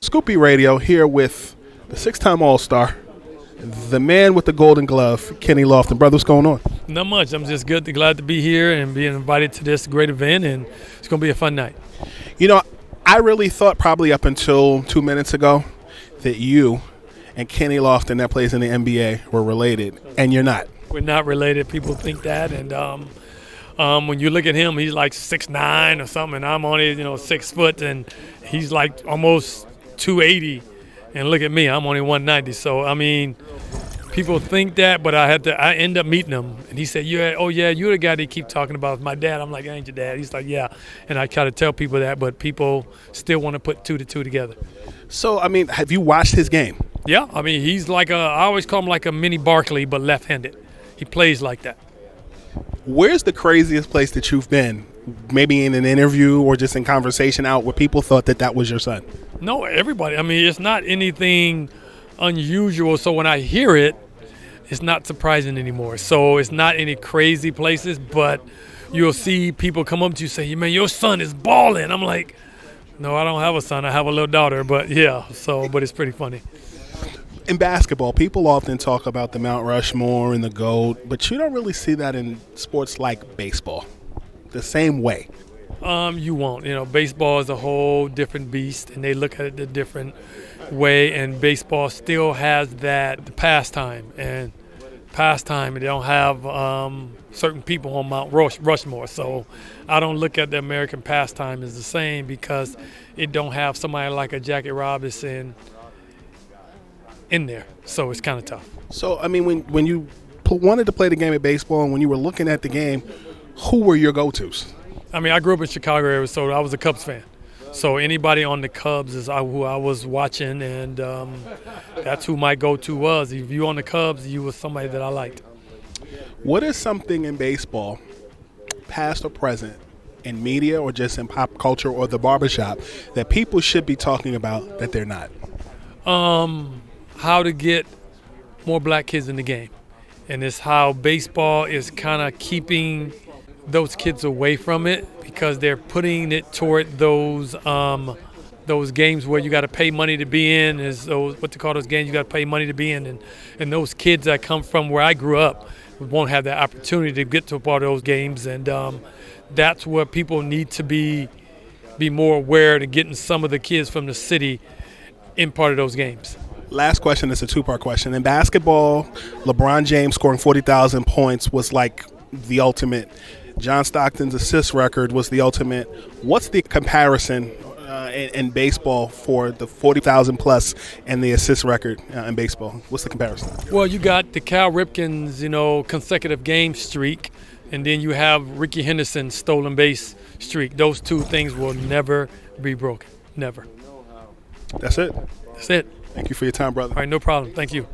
Scoopy Radio here with the six-time All-Star, the man with the golden glove, Kenny Lofton. Brother, what's going on? Not much. I'm just glad to be here and being invited to this great event, and it's going to be a fun night. You know, I really thought probably up until 2 minutes ago that you and Kenny Lofton that plays in the NBA were related, and you're not. We're not related. People think that, and when you look at him, he's like 6'9" or something, and I'm only 6 foot, and he's like almost 280. And look at me, I'm only 190. So I mean, people think that, but I end up meeting him, and he said, "Yeah, oh yeah, you're the guy they keep talking about, my dad." I'm like, "I ain't your dad." He's like, "Yeah," and I try to tell people that, but people still want to put two to two together. So I mean, have you watched his game? Yeah, I mean, he's like I always call him like a mini Barkley, but left-handed. He plays like that. Where's the craziest place that you've been? Maybe in an interview or just in conversation out where people thought that was your son? No, everybody. I mean, it's not anything unusual. So when I hear it, it's not surprising anymore. So it's not any crazy places, but you'll see people come up to you and say, "Man, your son is balling." I'm like, "No, I don't have a son. I have a little daughter." But yeah, but it's pretty funny. In basketball, people often talk about the Mount Rushmore and the GOAT, but you don't really see that in sports like baseball the same way. You won't. Baseball is a whole different beast, and they look at it a different way, and baseball still has the pastime, and they don't have certain people on Mount Rushmore. So I don't look at the American pastime as the same because it don't have somebody like a Jackie Robinson in there, so it's kind of tough. So, I mean, when you wanted to play the game of baseball and when you were looking at the game, who were your go-tos? I mean, I grew up in Chicago area, so I was a Cubs fan. So anybody on the Cubs is who I was watching, and that's who my go-to was. If you on the Cubs, you was somebody that I liked. What is something in baseball, past or present, in media or just in pop culture or the barbershop, that people should be talking about that they're not? How to get more black kids in the game. And it's how baseball is kind of keeping those kids away from it because they're putting it toward those games where you got to pay money to be in. Is those what they call those games you got to pay money to be in, and those kids that come from where I grew up won't have that opportunity to get to a part of those games, and that's where people need to be more aware to getting some of the kids from the city in part of those games. Last question is a two-part question. In basketball, LeBron James scoring 40,000 points was like the ultimate. John Stockton's assist record was the ultimate. What's the comparison in baseball for the 40,000 plus and the assist record in baseball? What's the comparison? Well, you got the Cal Ripken's, consecutive game streak, and then you have Rickey Henderson's stolen base streak. Those two things will never be broken. Never. That's it. That's it. Thank you for your time, brother. All right, no problem. Thank you.